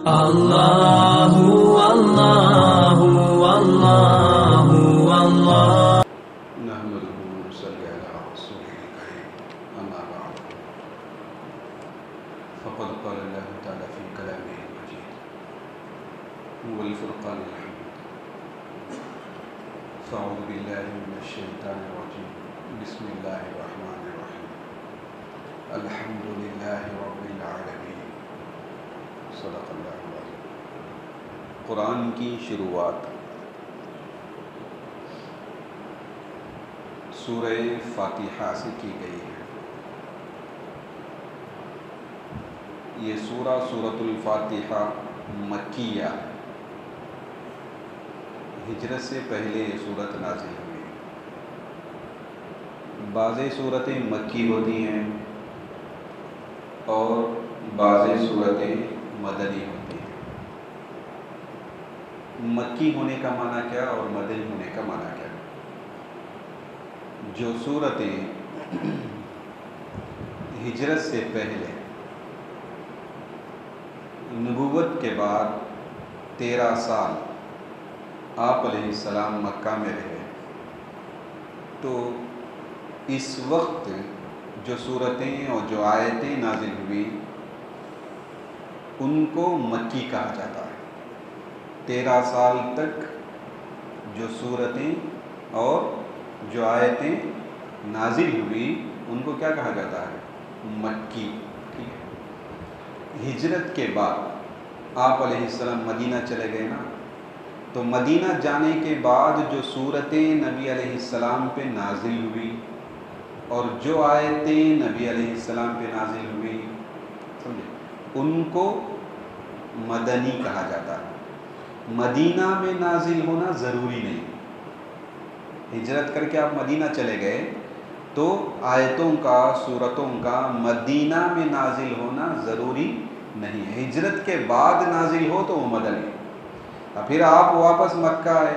اللہ اللہ اللہ اللہ نحمده ونصلي على رسوله الكريم أما بعد فقد قال الله تعالى في كلامه المجيد والفرقان الحميد فأعوذ بالله من الشيطان الرجيم بسم الله الرحمن الرحيم الحمد لله رب العالمين صدق اللہ العظیم۔ قرآن کی شروعات سورہ فاتحہ سے کی گئی ہے۔ یہ سورہ سورۃ الفاتحہ مکیہ ہے۔ ہجرت سے پہلے یہ سورت نازل ہوئی۔ بعض سورتیں مکی ہوتی ہیں اور بعض سورتیں مدنی ہوتی ہیں۔ مکی ہونے کا معنی کیا اور مدنی ہونے کا معنی کیا؟ جو سورتیں ہجرت سے پہلے نبوت کے بعد 13 سال آپ علیہ السلام مکہ میں رہے، تو اس وقت جو سورتیں اور جو آیتیں نازل ہوئی ان کو مکی کہا جاتا ہے۔ 13 سال تک جو سورتیں اور جو آیتیں نازل ہوئی ان کو کیا کہا جاتا ہے؟ مکی۔ ٹھیک ہے۔ ہجرت کے بعد آپ علیہ السلام مدینہ چلے گئے نا، تو مدینہ جانے کے بعد جو سورتیں نبی علیہ السلام پہ نازل ہوئی اور جو آیتیں نبی علیہ السلام پہ نازل ہوئی، سمجھے، ان کو مدنی کہا جاتا ہے۔ مدینہ میں نازل ہونا ضروری نہیں۔ ہجرت کر کے آپ مدینہ چلے گئے تو آیتوں کا، سورتوں کا مدینہ میں نازل ہونا ضروری نہیں ہے۔ ہجرت کے بعد نازل ہو تو وہ مدنی ہے۔ پھر آپ واپس مکہ آئے،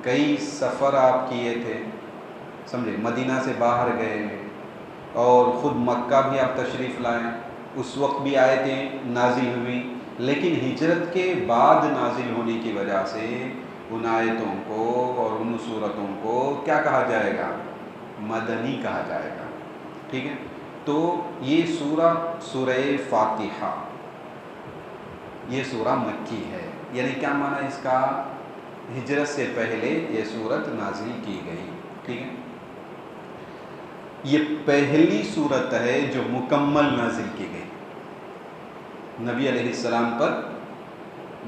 کئی سفر آپ کیے تھے، سمجھے، مدینہ سے باہر گئے اور خود مکہ بھی آپ تشریف لائیں، اس وقت بھی آیتیں نازل ہوئی، لیکن ہجرت کے بعد نازل ہونے کی وجہ سے ان آیتوں کو اور ان صورتوں کو کیا کہا جائے گا؟ مدنی کہا جائے گا۔ ٹھیک ہے۔ تو یہ سورہ فاتحہ، یہ سورہ مکی ہے، یعنی کیا معنی اس کا؟ ہجرت سے پہلے یہ سورت نازل کی گئی۔ ٹھیک ہے۔ یہ پہلی سورت ہے جو مکمل نازل کی گئی نبی علیہ السلام پر،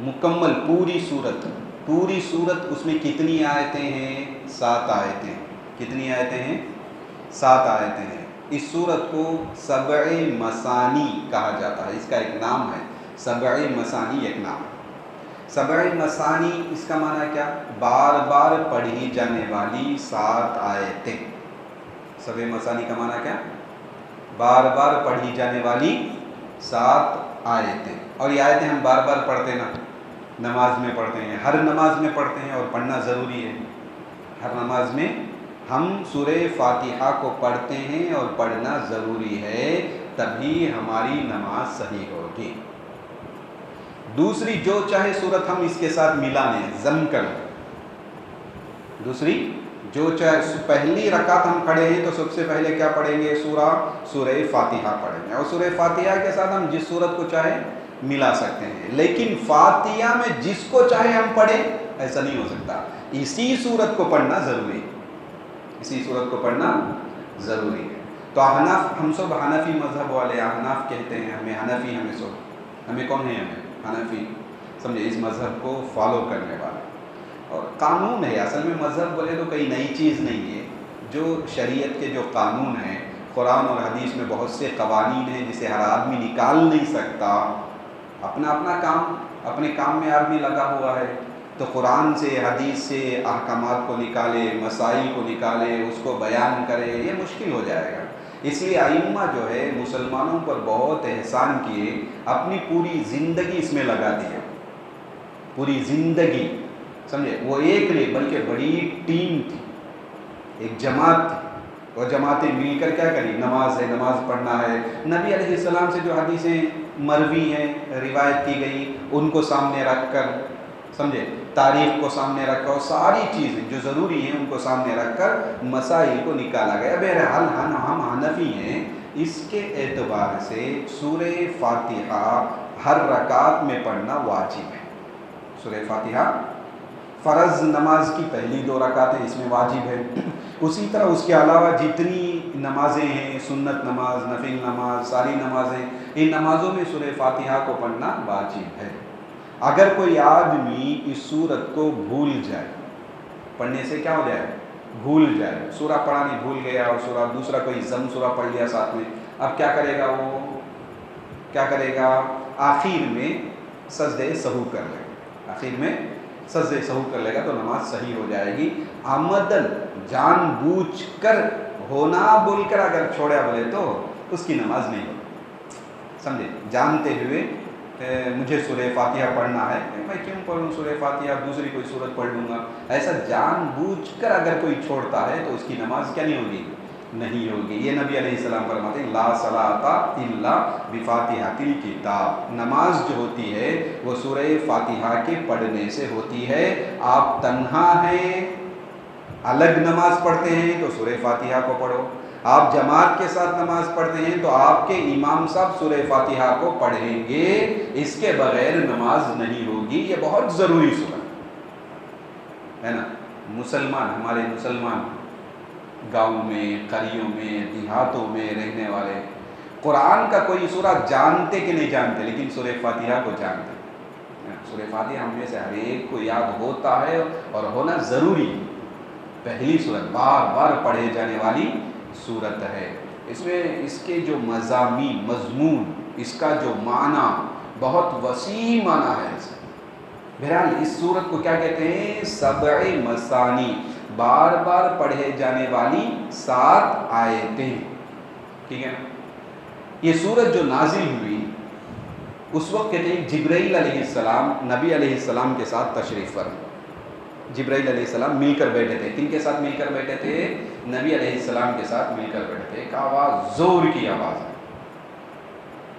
مکمل پوری سورت اس میں کتنی آیتیں ہیں؟ 7 آیتیں۔ کتنی آیتیں ہیں؟ 7 آیتیں ہیں۔ اس سورت کو 7 مثانی کہا جاتا ہے، اس کا ایک نام ہے 7 مثانی، ایک نام ہے 7 مثانی۔ اس کا معنی کیا؟ بار بار پڑھی جانے والی 7 آیتیں۔ 7 مثانی کا معنی کیا؟ بار بار پڑھی جانے والی 7 آیتیں۔ اور یہ آیتیں ہم بار بار پڑھتے نا، نماز میں پڑھتے ہیں، ہر نماز میں پڑھتے ہیں اور پڑھنا ضروری ہے۔ ہر نماز میں ہم سورہ فاتحہ کو پڑھتے ہیں اور پڑھنا ضروری ہے، تبھی ہماری نماز صحیح ہوگی۔ دوسری جو چاہے سورت ہم اس کے ساتھ ملا لیں، ضم کر لیں۔ دوسری جو چاہے، پہلی رکعت ہم کھڑے ہیں تو سب سے پہلے کیا پڑھیں گے؟ سورہ فاتحہ پڑھیں گے، اور سورہ فاتحہ کے ساتھ ہم جس سورت کو چاہے ملا سکتے ہیں، لیکن فاتحہ میں جس کو چاہے ہم پڑھیں ایسا نہیں ہو سکتا۔ اسی سورت کو پڑھنا ضروری ہے، اسی سورت کو پڑھنا ضروری ہے۔ تو احناف، ہم سب حنفی مذہب والے، احناف کہتے ہیں ہمیں، حنفی ہمیں کون ہے؟ ہمیں حنفی، سمجھے، اس مذہب کو فالو کرنے والے۔ اور قانون ہے، اصل میں مذہب بولے تو کوئی نئی چیز نہیں ہے، جو شریعت کے جو قانون ہیں، قرآن اور حدیث میں بہت سے قوانین ہیں جسے ہر آدمی نکال نہیں سکتا۔ اپنا کام، اپنے کام میں آدمی لگا ہوا ہے، تو قرآن سے، حدیث سے احکامات کو نکالے، مسائل کو نکالے، اس کو بیان کرے، یہ مشکل ہو جائے گا۔ اس لیے ائمہ جو ہے مسلمانوں پر بہت احسان کیے، اپنی پوری زندگی اس میں لگا دی ہے، پوری زندگی، سمجھے۔ وہ ایک نہیں بلکہ بڑی ٹیم تھی، ایک جماعت تھی، اور جماعتیں مل کر کیا کری؟ نماز ہے، نماز پڑھنا ہے۔ نبی علیہ السلام سے جو حدیثیں مروی ہیں، روایت کی گئی، ان کو سامنے رکھ کر، سمجھے، تاریخ کو سامنے رکھ کر، ساری چیزیں جو ضروری ہیں ان کو سامنے رکھ کر مسائل کو نکالا گیا۔ بہرحال ہم حنفی ہیں، اس کے اعتبار سے سورہ فاتحہ ہر رکعت میں پڑھنا واجب ہے۔ سورہ فاتحہ فرض نماز کی پہلی 2 رکعتیں اس میں واجب ہے، اسی طرح اس کے علاوہ جتنی نمازیں ہیں، سنت نماز، نفل نماز، ساری نمازیں، ان نمازوں میں سورہ فاتحہ کو پڑھنا واجب ہے۔ اگر کوئی آدمی اس سورت کو بھول جائے، پڑھنے سے کیا ہو جائے، بھول جائے، سورہ پڑھا نہیں، بھول گیا، اور سورہ دوسرا کوئی ضم سورہ پڑھ لیا ساتھ میں، اب کیا کرے گا، وہ کیا کرے گا، آخر میں سجدہ سہو کر لے گا، آخر میں سجدہ سہو کر لے گا تو نماز صحیح ہو جائے گی۔ عمدن جان بوجھ کر ہونا بول کر اگر چھوڑا بولے تو اس کی نماز نہیں ہوگی، سمجھے، جانتے ہوئے مجھے سورہ فاتحہ پڑھنا ہے، میں کیوں پڑھوں سورہ فاتحہ، دوسری کوئی سورت پڑھ لوں گا، ایسا جان بوجھ کر اگر کوئی چھوڑتا ہے تو اس کی نماز کیا نہیں ہوگی، نہیں ہوگی۔ یہ نبی علیہ السلام فرماتے ہیں لا صلاۃ الا بفاتحۃ الکتاب، نماز جو ہوتی ہے وہ سورہ فاتحہ کے پڑھنے سے ہوتی ہے۔ آپ تنہا ہیں، الگ نماز پڑھتے ہیں تو سورہ فاتحہ کو پڑھو، آپ جماعت کے ساتھ نماز پڑھتے ہیں تو آپ کے امام صاحب سورہ فاتحہ کو پڑھیں گے، اس کے بغیر نماز نہیں ہوگی۔ یہ بہت ضروری سورہ ہے نا۔ مسلمان، ہمارے مسلمان گاؤں میں، قریوں میں، دیہاتوں میں رہنے والے قرآن کا کوئی سورہ جانتے کہ نہیں جانتے، لیکن سورہ فاتحہ کو جانتے ہیں۔ سورہ فاتحہ ہم میں سے ہر ایک کو یاد ہوتا ہے اور ہونا ضروری ہے۔ پہلی سورت بار بار پڑھے جانے والی سورت ہے، اس میں اس کے جو مضامین، مضمون، اس کا جو معنی بہت وسیع معنی ہے اس کا۔ بہرحال اس سورت کو کیا کہتے ہیں، سبع مثانی، بار بار پڑھے جانے والی 7 آیتیں، ٹھیک ہے نا۔ یہ سورت جو نازل ہوئی اس وقت کہتے ہیں جبرائیل علیہ السلام نبی علیہ السلام کے ساتھ تشریف فرما، جبرائیل علیہ السلام مل کر بیٹھے تھے، کن کے ساتھ مل کر بیٹھے تھے، نبی علیہ السلام کے ساتھ مل کر بیٹھے تھے۔ ایک آواز، زور کی آواز ہے،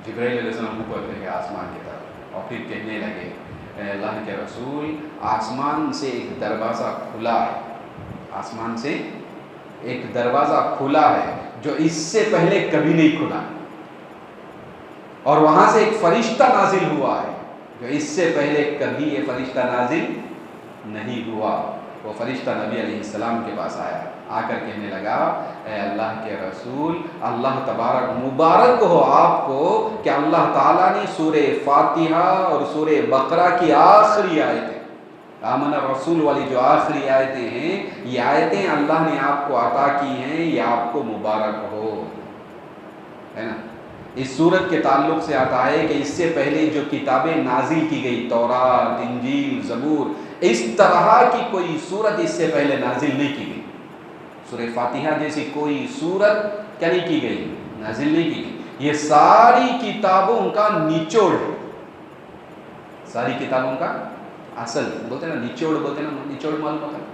جبرائیل علیہ السلام اوپر تھے آسمان کی طرف، اور پھر کہنے لگے اے اللہ کے رسول، آسمان سے ایک دروازہ کھلا ہے، آسمان سے ایک دروازہ کھلا ہے جو اس سے پہلے کبھی نہیں کھلا، اور وہاں سے ایک فرشتہ نازل ہوا ہے جو اس سے پہلے کبھی یہ فرشتہ نازل نہیں ہوا۔ وہ فرشتہ نبی علیہ السلام کے پاس آیا، آ کر کہنے لگا اے اللہ کے رسول، اللہ تبارک مبارک ہو آپ کو کہ اللہ تعالیٰ نے سورہ فاتحہ اور سورہ بقرہ کی آخری آیتیں، آمن الرسول والی جو آخری آیتیں ہیں، یہ آیتیں اللہ نے آپ کو عطا کی ہیں، یہ آپ کو مبارک ہو، ہے نا۔ اس سورت کے تعلق سے آتا ہے کہ اس سے پہلے جو کتابیں نازل کی گئی، تورات، انجیل، زبور، اس طرح کی کوئی سورت اس سے پہلے نازل نہیں کی گئی۔ سورہ فاتحہ جیسی کوئی سورت کیا نہیں کی گئی، نازل نہیں کی گئی۔ یہ ساری کتابوں کا نچوڑ ہے، ساری کتابوں کا اصل، بولتے ہیں نا نچوڑ، بولتے ہیں نا نچوڑ، معلوم ہوتا ہے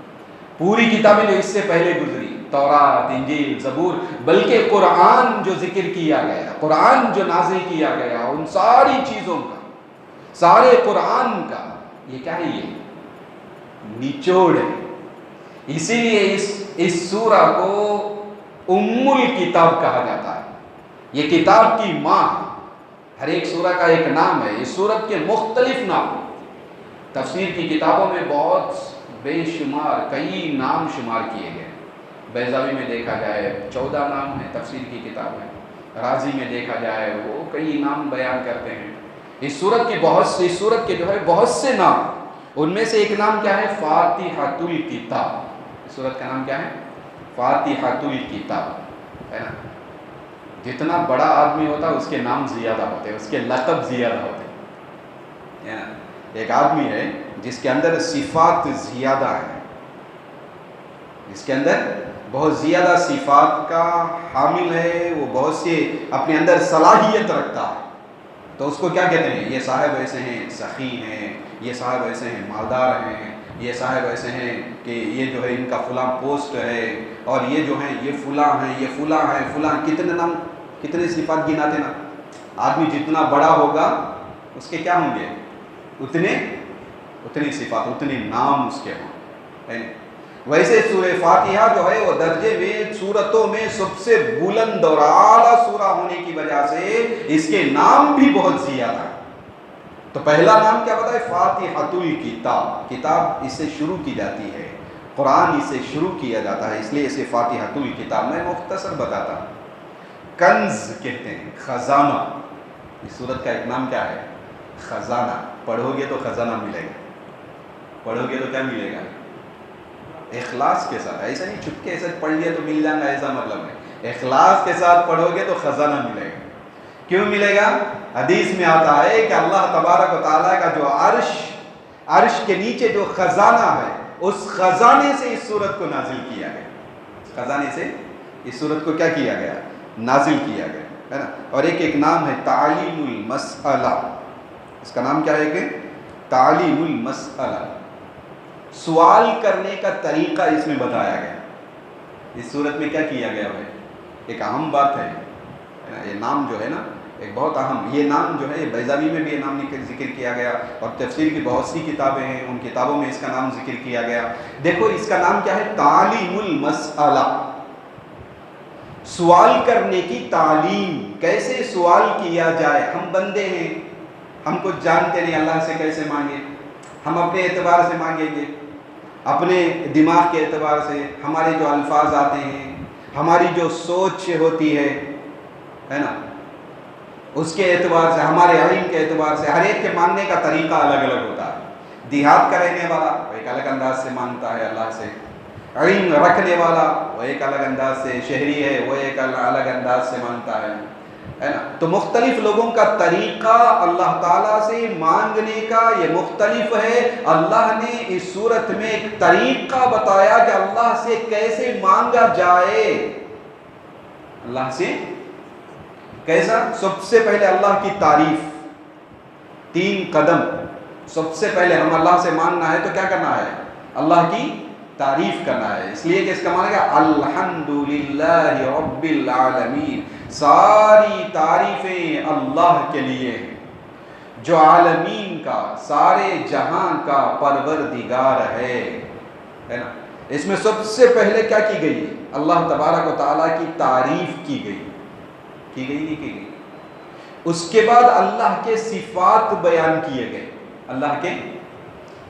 پوری کتابیں جو اس سے پہلے گزری، تورات، انجیل، زبور، بلکہ قرآن جو ذکر کیا گیا، قرآن جو نازل کیا گیا، ان ساری چیزوں کا، سارے قرآن کا یہ کیا ہے، یہ نچوڑ ہے۔ اسی لیے اس سورہ کو ام الکتاب کہا جاتا ہے، یہ کتاب کی ماں ہے۔ ہر ایک سورہ کا ایک نام ہے، اس سورت کے مختلف نام ہیں، تفسیر کی کتابوں میں بہت بے شمار کئی نام شمار کیے گئے۔ بیضاوی میں دیکھا جائے 14 نام ہیں تفسیر کی کتاب میں، رازی میں دیکھا جائے وہ کئی نام بیان کرتے ہیں۔ اس سورت کے جو ہے بہت سے نام، ان میں سے ایک نام کیا ہے، فاتحۃ الکتاب۔ اس سورت کا نام کیا ہے، فاتحۃ الکتاب، ہے نا۔ جتنا بڑا آدمی ہوتا ہے اس کے نام زیادہ ہوتے ہیں، اس کے لقب زیادہ ہوتے ہیں۔ ایک آدمی ہے جس کے اندر صفات زیادہ ہیں، جس کے اندر بہت زیادہ صفات کا حامل ہے، وہ بہت سے اپنے اندر صلاحیت رکھتا ہے، تو اس کو کیا کہتے ہیں، یہ صاحب ایسے ہیں سخی ہیں، یہ صاحب ایسے ہیں مالدار ہیں، یہ صاحب ایسے ہیں کہ یہ جو ہے ان کا فلاں پوسٹ ہے، اور یہ جو ہیں یہ فلاں ہیں، یہ فلاں ہیں، فلاں، کتنے نام، کتنے صفات گناتے نا، آدمی جتنا بڑا ہوگا اس کے کیا ہوں گے؟ اتنی صفات، اتنے نام اس کے ہوں. ویسے سورہ فاتحہ جو ہے وہ درجے میں سورتوں میں سب سے بلند اور اعلیٰ سورہ ہونے کی وجہ سے اس کے نام بھی بہت زیادہ ہیں. تو پہلا نام کیا بتائے؟ فاتحۃ الکتاب. کتاب اس سے شروع کی جاتی ہے، قرآن اس سے شروع کیا جاتا ہے، اس لیے اسے فاتحۃ الکتاب. میں مختصر بتاتا ہوں. کنز کہتے ہیں، خزانہ. اس سورت کا ایک نام کیا ہے؟ خزانہ. پڑھو گے تو خزانہ ملے گا. پڑھو گے تو کیا ملے گا؟ اخلاص کے ساتھ. ایسا نہیں چھپ کے ایسا پڑھ لیا تو مل جائے گا، ایسا مطلب نہیں. اخلاص کے ساتھ پڑھو گے تو خزانہ ملے گا. کیوں ملے گا؟ حدیث میں آتا ہے کہ اللہ تبارک و تعالیٰ کا جو عرش کے نیچے جو خزانہ ہے، اس خزانے سے اس سورت کو نازل کیا گیا. خزانے سے اس سورت کو کیا کیا گیا؟ نازل کیا گیا ہے نا. اور ایک نام ہے تعلیم المسئلہ. اس کا نام کیا ہے کہ تعلیم المسئلہ. سوال کرنے کا طریقہ اس میں بتایا گیا. اس صورت میں کیا کیا گیا ہے؟ ایک اہم بات ہے. یہ نام جو ہے نا ایک بہت اہم، یہ نام جو ہے بیضاوی میں بھی یہ نام ذکر کیا گیا، اور تفسیر کی بہت سی کتابیں ہیں، ان کتابوں میں اس کا نام ذکر کیا گیا. دیکھو اس کا نام کیا ہے؟ تعلیم المسئلہ. سوال کرنے کی تعلیم، کیسے سوال کیا جائے. ہم بندے ہیں، ہم کچھ جانتے نہیں، اللہ سے کیسے مانگے؟ ہم اپنے اعتبار سے مانگیں گے، اپنے دماغ کے اعتبار سے. ہمارے جو الفاظ آتے ہیں، ہماری جو سوچ ہوتی ہے نا، اس کے اعتبار سے، ہمارے علم کے اعتبار سے ہر ایک کے مانگنے کا طریقہ الگ الگ ہوتا ہے. دیہات کا رہنے والا وہ ایک الگ انداز سے مانگتا ہے اللہ سے. علم رکھنے والا وہ ایک الگ انداز سے، شہری ہے وہ ایک الگ انداز سے مانگتا ہے نا. تو مختلف لوگوں کا طریقہ اللہ تعالیٰ سے مانگنے کا یہ مختلف ہے. اللہ نے اس صورت میں ایک طریقہ بتایا کہ اللہ سے کیسے مانگا جائے. اللہ سے کیسا؟ سب سے پہلے اللہ کی تعریف. 3 قدم. سب سے پہلے ہم اللہ سے مانگنا ہے تو کیا کرنا ہے؟ اللہ کی تعریف کرنا ہے. اس لیے کہ اس کا معنی کیا؟ الحمدللہ رب العالمین. ساری تعریفیں اللہ کے لیے ہیں جو عالمین کا، سارے جہاں کا پروردگار ہے نا. اس میں سب سے پہلے کیا کی گئی؟ اللہ تبارک و تعالیٰ کی تعریف کی گئی. کی گئی نہیں کی گئی؟ اس کے بعد اللہ کے صفات بیان کیے گئے. اللہ کے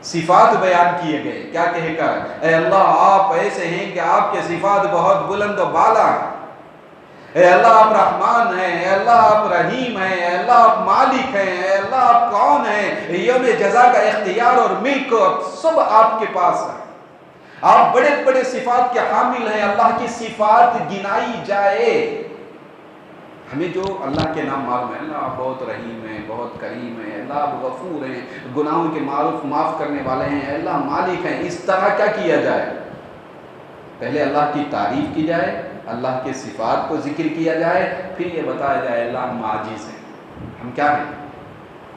صفات بیان کیے گئے. کیا کہے کر؟ اے اللہ آپ ایسے ہیں کہ آپ کے صفات بہت بلند و بالا ہیں. اے اللہ آپ رحمان ہیں، اے اللہ آپ رحیم ہیں، اے اللہ آپ مالک ہیں، اے اللہ آپ کون ہیں. یوم جزا کا اختیار اور ملک سب آپ کے پاس ہے. آپ بڑے بڑے صفات کے حامل ہیں. اللہ کی صفات گنائی جائے. ہمیں جو اللہ کے نام معلوم ہے، اللہ آپ بہت رحیم ہیں، بہت کریم ہیں، اللہ آپ غفور ہیں، گناہوں کے معاف کرنے والے ہیں، اللہ مالک ہیں. اس طرح کیا کیا جائے؟ پہلے اللہ کی تعریف کی جائے، اللہ کے صفات کو ذکر کیا جائے، پھر یہ بتایا جائے اللہ ہم عاجز ہیں. ہم کیا ہیں؟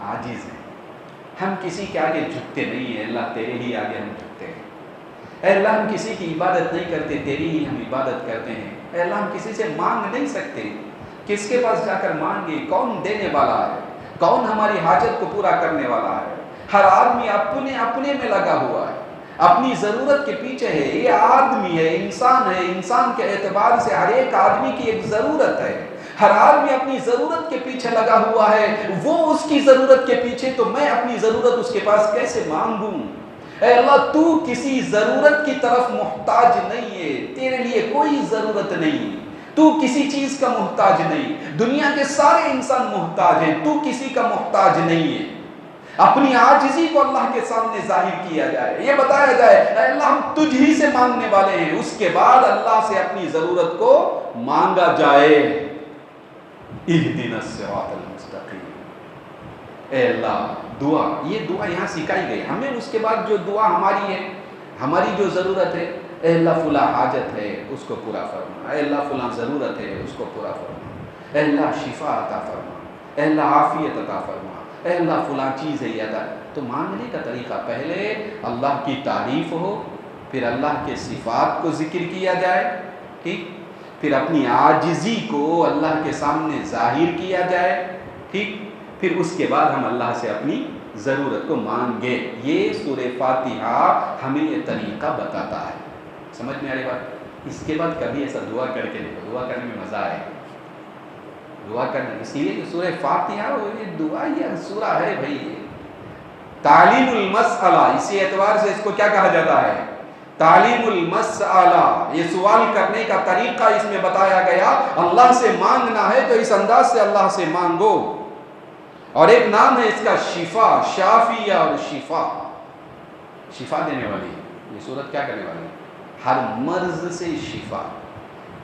عاجز ہیں. ہم کسی کے آگے جھکتے نہیں ہیں، اللہ تیرے ہی آگے ہم جھکتے ہیں. اے اللہ ہم کسی کی عبادت نہیں کرتے، تیری ہی ہم عبادت کرتے ہیں. اے اللہ ہم کسی سے مانگ نہیں سکتے، کس کے پاس جا کر مانگے؟ کون دینے والا ہے؟ کون ہماری حاجت کو پورا کرنے والا ہے؟ ہر آدمی اپنے میں لگا ہوا ہے، اپنی ضرورت کے پیچھے ہے. یہ آدمی ہے، انسان ہے، انسان کے اعتبار سے ہر ایک آدمی کی ایک ضرورت ہے. ہر آدمی اپنی ضرورت کے پیچھے لگا ہوا ہے. وہ اس کی ضرورت کے پیچھے، تو میں اپنی ضرورت اس کے پاس کیسے مانگوں؟ اے اللہ تو کسی ضرورت کی طرف محتاج نہیں ہے، تیرے لیے کوئی ضرورت نہیں، تو کسی چیز کا محتاج نہیں. دنیا کے سارے انسان محتاج ہیں، تو کسی کا محتاج نہیں ہے. اپنی عاجزی کو اللہ کے سامنے ظاہر کیا جائے، یہ بتایا جائے اے اللہ ہم تجھ ہی سے مانگنے والے ہیں. اس کے بعد اللہ سے اپنی ضرورت کو مانگا جائے. اہدنا الصراط المستقیم. اے اللہ دعا، یہ دعا یہاں سکھائی گئی ہمیں. اس کے بعد جو دعا ہماری ہے، ہماری جو ضرورت ہے، اے اللہ فلاں حاجت ہے اس کو پورا فرما، اے اللہ فلاں ضرورت ہے اس کو پورا فرما، اے اللہ شفا عطا فرما، اے اللہ عافیت عطا فرما، اے اللہ فلاں چیز ہے یہ عطا. تو مانگنے کا طریقہ پہلے اللہ کی تعریف ہو، پھر اللہ کے صفات کو ذکر کیا جائے، ٹھیک، پھر اپنی عاجزی کو اللہ کے سامنے ظاہر کیا جائے، ٹھیک، پھر اس کے بعد ہم اللہ سے اپنی ضرورت کو مانگے. یہ سورہ فاتحہ ہمیں یہ طریقہ بتاتا ہے. سمجھ میں آ رہی بات؟ اس کے بعد کبھی ایسا دعا کر کے دیکھو، دعا کرنے میں مزہ آئے. دعا کرنا اس لیے کہ سورہ فاتحہ یہ دعا یہ سورہ ہے بھائی. تعلیم المسئلہ، اسی اعتبار سے اس کو کیا کہا جاتا ہے؟ تعلیم المسئلہ. یہ سوال کرنے کا طریقہ اس میں بتایا گیا. اللہ سے مانگنا ہے تو اس انداز سے اللہ سے مانگو. اور ایک نام ہے اس کا شفا، شافیہ اور شفا، شفا دینے والی. یہ سورت کیا کرنے والی ہے؟ ہر مرض سے شفا،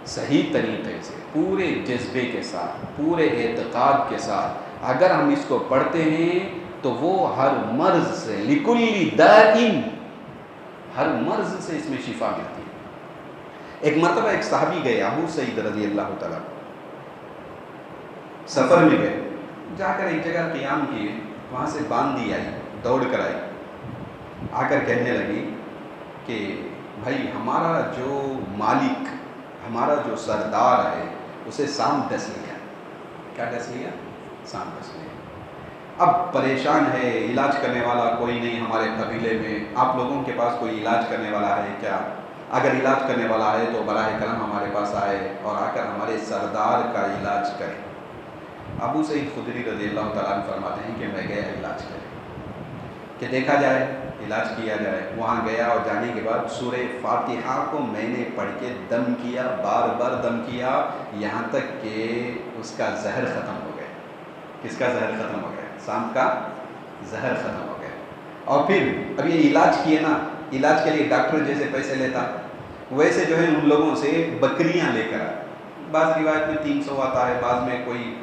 صحیح طریقے سے، پورے جذبے کے ساتھ، پورے اعتقاد کے ساتھ اگر ہم اس کو پڑھتے ہیں تو وہ ہر مرض سے، لکل داء، ہر مرض سے اس میں شفا ملتی ہے. ایک مرتبہ ایک صحابی گئے، ابو سعید رضی اللہ تعالیٰ، سفر میں گئے، جا کر ایک جگہ قیام کیے، وہاں سے باندھی آئی، دوڑ کر آئی، آ کر کہنے لگی کہ بھائی ہمارا جو مالک، ہمارا جو سردار ہے اسے سام ڈس لیا. کیا ڈس لیا؟ سام ڈس لیا. اب پریشان ہے، علاج کرنے والا کوئی نہیں ہمارے قبیلے میں، آپ لوگوں کے پاس کوئی علاج کرنے والا ہے کیا؟ اگر علاج کرنے والا ہے تو براہ کرم ہمارے پاس آئے اور آ کر ہمارے سردار کا علاج کرے. ابو سعید خدری رضی اللہ تعالیٰ عنہ فرماتے ہیں کہ میں گیا علاج کرے، کہ دیکھا جائے، علاج کیا جائے. وہاں گیا اور جانے کے بعد سورہ فاتحہ کو میں نے پڑھ کے دم کیا، بار بار دم کیا، یہاں تک کہ اس کا زہر ختم ہو گیا. کس کا زہر ختم ہو گیا؟ سانپ کا زہر ختم ہو گیا. اور پھر اب یہ علاج کیے نا، علاج کے لیے ڈاکٹر جیسے پیسے لیتا ویسے جو ہے ان لوگوں سے بکریاں لے کر، بعض روایت میں 300 آتا ہے، بعض میں کوئی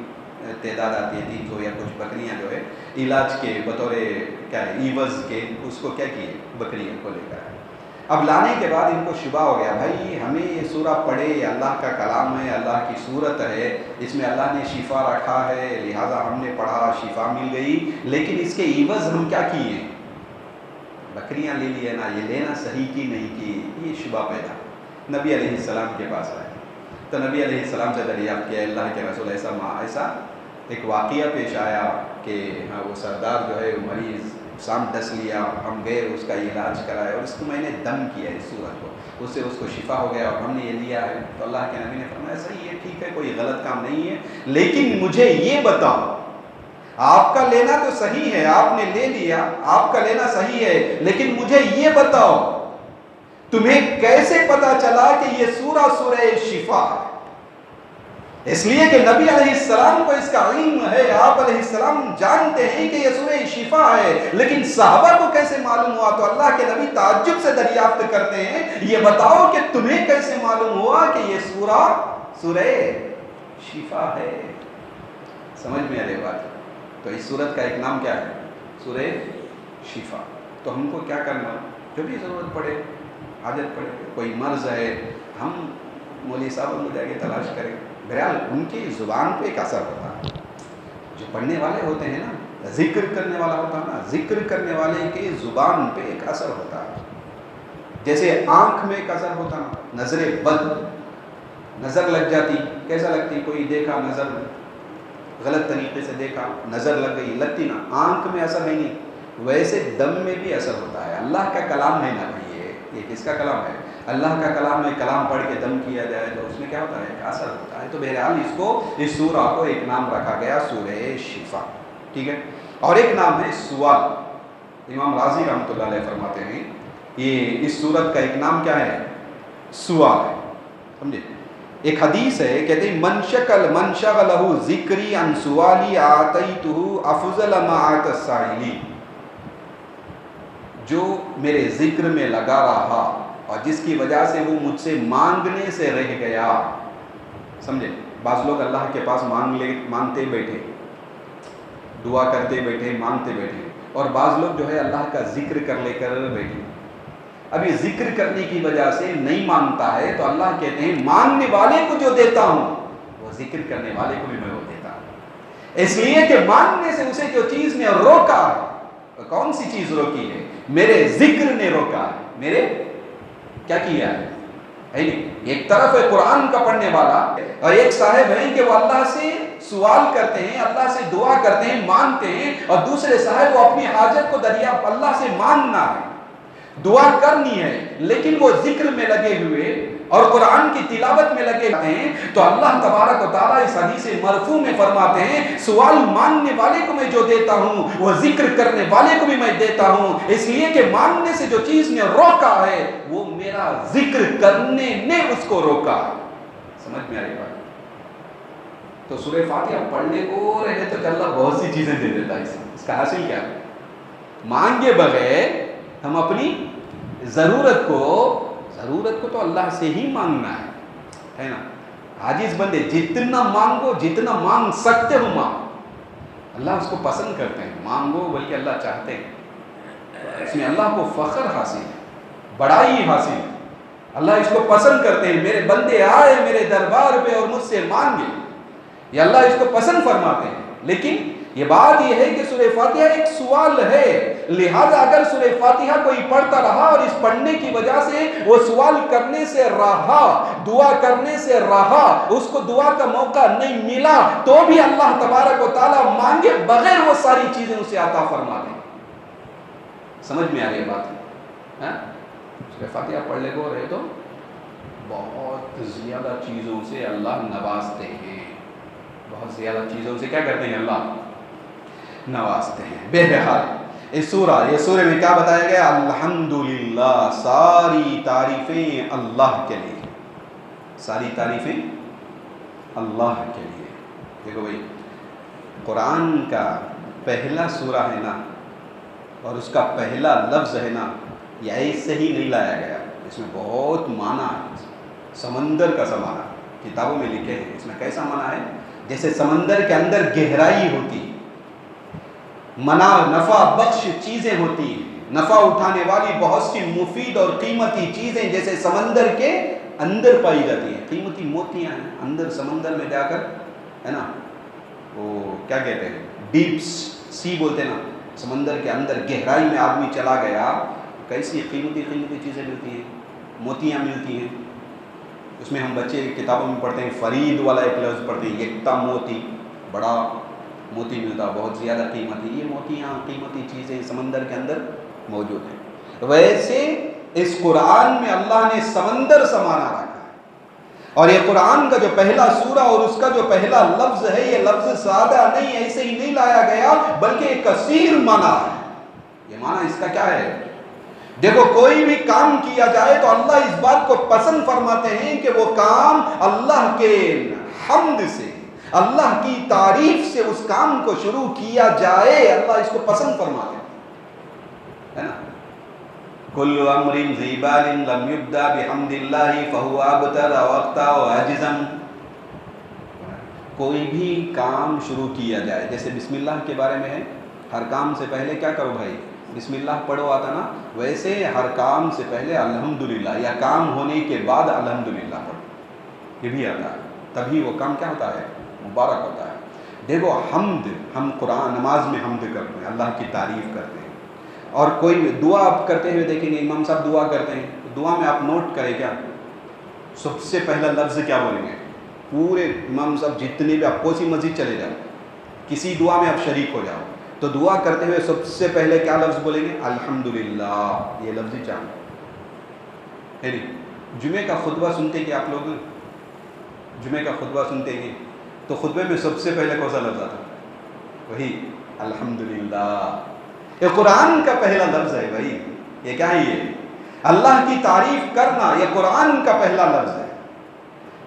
تعداد آتی ہے 300 یا کچھ بکریاں جو ہے علاج کے بطور کیا ہے عوض کے، اس کو کیا کیے؟ بکریوں کو لے کر آئے. اب لانے کے بعد ان کو شبہ ہو گیا، بھائی ہمیں یہ سورہ پڑھے، یہ اللہ کا کلام ہے، اللہ کی صورت ہے، اس میں اللہ نے شفا رکھا ہے، لہٰذا ہم نے پڑھا، شفا مل گئی، لیکن اس کے عوض ہم کیا کیے؟ بکریاں لے لیے نا، یہ لینا صحیح کی نہیں کی؟ یہ شبہ پیدا. نبی علیہ السلام کے پاس آئے تو نبی علیہ السلام سے دریافت کیا، اللہ کے رسول ایسا ایک واقعہ پیش آیا کہ ہاں وہ سردار جو ہے مریض سام ڈس لیا، ہم گئے اس کا علاج کرائے اور اس کو میں نے دم کیا اس صورت کو، اس سے اس کو شفا ہو گیا اور ہم نے یہ لیا ہے. تو اللہ کے نبی نے فرمایا صحیح ہے، ٹھیک ہے، کوئی غلط کام نہیں ہے، لیکن مجھے یہ بتاؤ، آپ کا لینا تو صحیح ہے، آپ نے لے لیا، آپ کا لینا صحیح ہے، لیکن مجھے یہ بتاؤ تمہیں کیسے پتا چلا کہ یہ سورہ شفا ہے؟ اس لیے کہ نبی علیہ السلام کو اس کا علم ہے، آپ علیہ السلام جانتے ہیں کہ یہ سورہ شفا ہے، لیکن صحابہ کو کیسے معلوم ہوا؟ تو اللہ کے نبی تعجب سے دریافت کرتے ہیں، یہ بتاؤ کہ تمہیں کیسے معلوم ہوا کہ یہ سورہ شفا ہے؟ سمجھ میں آ رہی بات؟ تو اس سورت کا ایک نام کیا ہے؟ سورہ شفا. تو ہم کو کیا کرنا؟ جو بھی ضرورت پڑے، حاجت پڑے، کوئی مرض ہے، ہم مولوی صاحب کو جا کے تلاش کریں. بہرحال ان کی زبان پہ ایک اثر ہوتا ہے، جو پڑھنے والے ہوتے ہیں نا، ذکر کرنے والا ہوتا ہے نا، ذکر کرنے والے کے زبان پہ ایک اثر ہوتا ہے. جیسے آنکھ میں ایک اثر ہوتا ہے، نظر بد، نظر لگ جاتی، کیسا لگتی؟ کوئی دیکھا، نظر غلط طریقے سے دیکھا، نظر لگ گئی، لگتی نا، آنکھ میں اثر ہے نہیں، ویسے دم میں بھی اثر ہوتا ہے. اللہ کا کلام ہے نا بھائی، یہ کس کا کلام ہے؟ اللہ کا کلام ہے. کلام پڑھ کے دم کیا جائے تو اس میں کیا ہوتا ہے؟ ایک اثر ہوتا ہے. تو بہرحال اس سورہ کو ایک نام رکھا گیا سورہ شفا، ٹھیک ہے. اور ایک نام ہے سوال. امام راضی رحمۃ اللہ علیہ فرماتے ہیں یہ اس سورت کا ایک نام کیا ہے؟ سوال ہے. سمجھے؟ ایک حدیث ہے، کہتے ہیں من شغلہ ذکری عن سوالی آتیتہ افضل ما آت السائلین. جو میرے ذکر میں لگا رہا اور جس کی وجہ سے وہ مجھ سے مانگنے سے رہ گیا. سمجھے؟ بعض لوگ اللہ کے پاس مانگتے بیٹھے، دعا کرتے بیٹھے، مانگتے بیٹھے، اور بعض لوگ جو ہے اللہ کا ذکر کر لے کر بیٹھے. اب یہ ذکر کرنے کی وجہ سے نہیں مانگتا ہے تو اللہ کہتے ہیں مانگنے والے کو جو دیتا ہوں وہ ذکر کرنے والے کو بھی میں وہ دیتا ہوں. اس لیے کہ مانگنے سے اسے جو چیز نے روکا ہے، کون سی چیز روکی ہے؟ میرے ذکر نے روکا ہے. میرے کیا کیا ہے؟ ہے نہیں. ایک طرف ہے قرآن کا پڑھنے والا اور ایک صاحب ہیں کہ وہ اللہ سے سوال کرتے ہیں, اللہ سے دعا کرتے ہیں, مانگتے ہیں, اور دوسرے صاحب وہ اپنی حاجت کو دریافت اللہ سے مانگنا ہے, دعا کرنی ہے, لیکن وہ ذکر میں لگے ہوئے اور قرآن کی تلاوت میں لگے ہیں. تو اللہ تبارک و تعالیٰ اس حدیث مرفوع میں فرماتے ہیں سوال مانگنے والے کو میں جو دیتا ہوں وہ ذکر کرنے والے کو بھی میں دیتا ہوں, اس لیے کہ مانگنے سے جو چیز نے روکا ہے وہ میرا ذکر کرنے نے اس کو روکا. سمجھ میں آئی بات؟ تو سورہ فاتحہ پڑھنے کو رہے تو اللہ بہت سی چیزیں دے دیتا ہے. اس کا حاصل کیا ہے؟ مانگے بغیر ہم اپنی ضرورت کو تو اللہ سے ہی مانگنا ہے نا. عاجز بندے جتنا مانگو, جتنا مانگ سکتے ہو مانگو. اللہ اس کو پسند کرتے ہیں, مانگو بلکہ اللہ چاہتے ہیں. اس میں اللہ کو فخر حاصل ہے, بڑائی حاصل ہے. اللہ اس کو پسند کرتے ہیں, میرے بندے آئے میرے دربار پہ اور مجھ سے مانگے, یہ اللہ اس کو پسند فرماتے ہیں. لیکن یہ بات یہ ہے کہ سورہ فاتحہ ایک سوال ہے, لہذا اگر سورہ فاتحہ کوئی پڑھتا رہا اور اس پڑھنے کی وجہ سے وہ سوال کرنے سے رہا, دعا کرنے سے رہا, اس کو دعا کا موقع نہیں ملا, تو بھی اللہ تبارک و تعالیٰ مانگے بغیر وہ ساری چیزیں اسے عطا فرما دیں. سمجھ میں آ رہی ہے بات؟ سورہ فاتحہ پڑھ لے گو رہے تو بہت زیادہ چیزوں سے اللہ نوازتے ہیں, بہت زیادہ چیزوں سے کیا کرتے ہیں اللہ نوازتے ہیں. بہرحال اس سورہ میں کیا بتایا گیا؟ الحمدللہ, ساری تعریفیں اللہ کے لیے, ساری تعریفیں اللہ کے لیے. دیکھو بھائی, قرآن کا پہلا سورہ ہے نا, اور اس کا پہلا لفظ ہے نا, یہ ایسے ہی نہیں لایا گیا, اس میں بہت معنی ہے. سمندر کا سا معنی کتابوں میں لکھے ہیں. اس میں کیسا معنی ہے؟ جیسے سمندر کے اندر گہرائی ہوتی, نفع بخش چیزیں ہوتی ہیں, نفع اٹھانے والی بہت سی مفید اور قیمتی چیزیں جیسے سمندر کے اندر پائی جاتی ہیں. قیمتی موتیاں ہیں اندر سمندر میں جا کر, ہے نا, وہ کیا کہتے ہیں, ڈیپ سی بولتے ہیں نا, سمندر کے اندر گہرائی میں آدمی چلا گیا, کیسی قیمتی چیزیں ملتی ہیں, موتیاں ملتی ہیں. اس میں ہم بچے کتابوں میں پڑھتے ہیں, فرید والا ایک لفظ پڑھتے ہیں, یکتا موتی, بڑا موتی ملتا, بہت زیادہ قیمتی. یہ موتیاں قیمتی چیزیں سمندر کے اندر موجود ہیں. ویسے اس قرآن میں اللہ نے سمندر سمانا رکھا ہے, اور یہ قرآن کا جو پہلا سورہ اور اس کا جو پہلا لفظ ہے, یہ لفظ سادہ نہیں, ایسے ہی نہیں لایا گیا, بلکہ ایک کثیر معنی ہے. یہ معنی اس کا کیا ہے؟ دیکھو, کوئی بھی کام کیا جائے تو اللہ اس بات کو پسند فرماتے ہیں کہ وہ کام اللہ کے حمد سے, اللہ کی تعریف سے اس کام کو شروع کیا جائے. اللہ اس کو پسند فرماتے ہیں, ہے نا. کل امر ذی بال لم یبدا بحمد اللہ فهو ابتر وقتا وعجزا. کوئی بھی کام شروع کیا جائے, جیسے بسم اللہ کے بارے میں ہے, ہر کام سے پہلے کیا کرو بھائی, بسم اللہ پڑھو آتا نا, ویسے ہر کام سے پہلے الحمدللہ, یا کام ہونے کے بعد الحمدللہ پڑھو, یہ بھی آتا ہے, تبھی وہ کام کیا ہوتا ہے, مبارک ہوتا ہے. دیکھو حمد, ہم قرآن نماز میں حمد کرتے ہیں, اللہ کی تعریف کرتے ہیں, اور کوئی دعا آپ کرتے ہوئے دیکھیں گے امام صاحب دعا کرتے ہیں, دعا میں آپ نوٹ کریں کیا, سب سے پہلا لفظ کیا بولیں گے؟ پورے امام صاحب جتنے بھی, آپ کوئی سی مسجد چلے جاؤ, کسی دعا میں آپ شریک ہو جاؤ, تو دعا کرتے ہوئے سب سے پہلے کیا لفظ بولیں گے؟ الحمدللہ. یہ لفظ ہی چاہیے. جمعے کا خطبہ سنتے کہ آپ لوگ جمعے کا خطبہ سنتے ہیں تو خطبے میں سب سے پہلے کون سا لفظ آتا ہے؟ وہی الحمدللہ. یہ قرآن کا پہلا لفظ ہے بھائی. یہ کیا ہے؟ یہ اللہ کی تعریف کرنا, یہ قرآن کا پہلا لفظ ہے.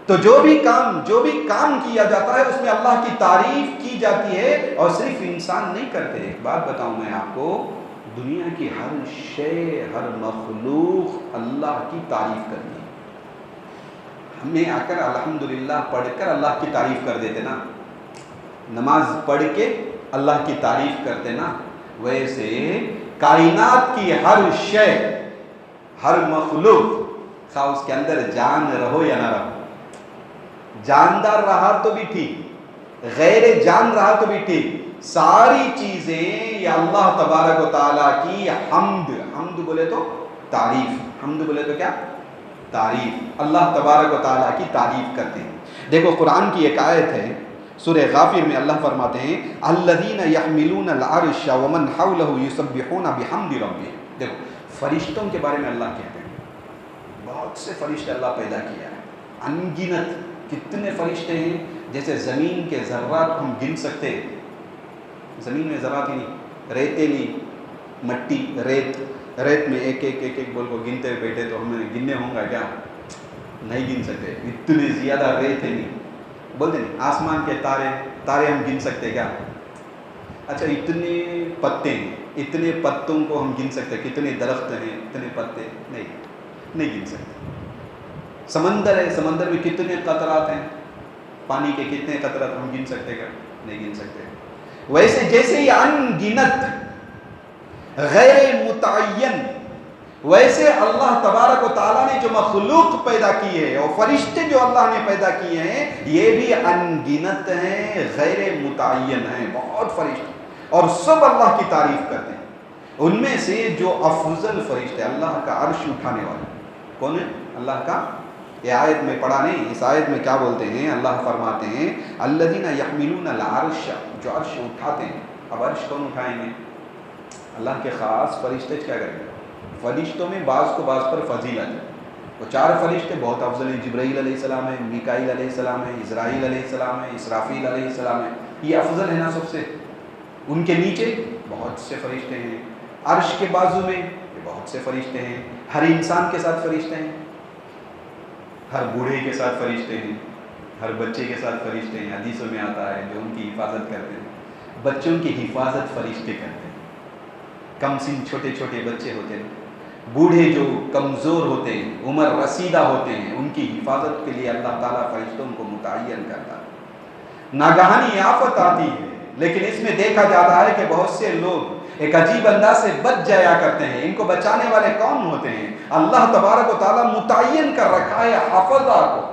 تو جو بھی کام کیا جاتا ہے اس میں اللہ کی تعریف کی جاتی ہے, اور صرف انسان نہیں کرتے. ایک بات بتاؤں میں آپ کو, دنیا کی ہر شے, ہر مخلوق اللہ کی تعریف کرتی ہے. ہمیں آ کر الحمدللہ پڑھ کر اللہ کی تعریف کر دیتے نا, نماز پڑھ کے اللہ کی تعریف کرتے نا, ویسے کائنات کی ہر شے, ہر مخلوق, خواہ اس کے اندر جان رہو یا نہ رہو, جاندار رہا تو بھی ٹھیک, غیر جان رہا تو بھی ٹھیک, ساری چیزیں یا اللہ تبارک و تعالیٰ کی حمد. حمد بولے تو تعریف, حمد بولے تو کیا, تعریف، اللہ تبارک و تعالیٰ کی تعریف کرتے ہیں۔ دیکھو قرآن کی ایک آیت ہے سورہ غافر میں، اللہ فرماتے ہیں الذین یحملون العرش ومن حولہ یسبحون بحمد ربہم۔ دیکھو فرشتوں کے بارے میں اللہ کہتے ہیں بہت سے فرشتے اللہ پیدا کیا ہے، ان گنت کتنے فرشتے ہیں، جیسے زمین کے ذرات ہم گن سکتے ہیں، زمین میں ذرات ہی نہیں، ریتیں نہیں، مٹی ریت میں ایک ایک بول کو گنتے ہوئے بیٹھے تو ہمیں گننے ہوں گا کیا؟ نہیں گن سکتے، اتنے زیادہ ریت ہے نہیں، بولتے نہیں آسمان کے تارے ہم گن سکتے کیا؟ اچھا اتنے پتے ہیں، اتنے پتوں کو ہم گن سکتے، کتنے درخت ہیں اتنے پتے؟ نہیں گن سکتے۔ سمندر ہے، سمندر میں کتنے قطرات ہیں، پانی کے کتنے قطرات ہم گن سکتے کیا؟ نہیں گن سکتے۔ ویسے جیسے یہ ان گنت غیر متعین، ویسے اللہ تبارک و تعالیٰ نے جو مخلوق پیدا کی ہے اور فرشتے جو اللہ نے پیدا کیے ہیں یہ بھی ان گنت ہیں، غیر متعین ہیں، بہت فرشتے، اور سب اللہ کی تعریف کرتے ہیں۔ ان میں سے جو افضل فرشتے اللہ کا عرش اٹھانے والے کون ہے؟ اللہ کا، یہ آیت میں پڑھا نہیں، اس آیت میں کیا بولتے ہیں؟ اللہ فرماتے ہیں الذین یحملون العرش، جو عرش اٹھاتے ہیں۔ اب عرش کون اٹھائیں گے؟ اللہ کے خاص فرشتے کیا کریں گے؟ فرشتوں میں بعض کو بعض پر فضیلت ہے، وہ 4 فرشتے بہت افضل ہیں، جبرائیل علیہ السلام ہے، میکائیل علیہ السلام ہے، اسرائیل علیہ السلام ہے، اسرافیل علیہ السلام ہے، یہ افضل ہے نا سب سے۔ ان کے نیچے بہت سے فرشتے ہیں، عرش کے بازو میں یہ بہت سے فرشتے ہیں، ہر انسان کے ساتھ فرشتے ہیں، ہر بوڑھے کے ساتھ فرشتے ہیں، ہر بچے کے ساتھ فرشتے ہیں، حدیثوں میں آتا ہے جو ان کی حفاظت کرتے ہیں۔ بچوں کی حفاظت فرشتے کرتے ہیں، کم سن چھوٹے چھوٹے بچے ہوتے ہیں، بوڑھے جو کمزور ہوتے ہیں، عمر رسیدہ ہوتے ہیں، ان کی حفاظت کے لیے اللہ تعالیٰ فرشتوں کو متعین کرتا ہے۔ ناگہانی آفت آتی ہے لیکن اس میں دیکھا جاتا ہے کہ بہت سے لوگ ایک عجیب انداز سے بچ جایا کرتے ہیں۔ ان کو بچانے والے کون ہوتے ہیں؟ اللہ تبارک و تعالیٰ متعین کر رکھا ہے حافظہ کو،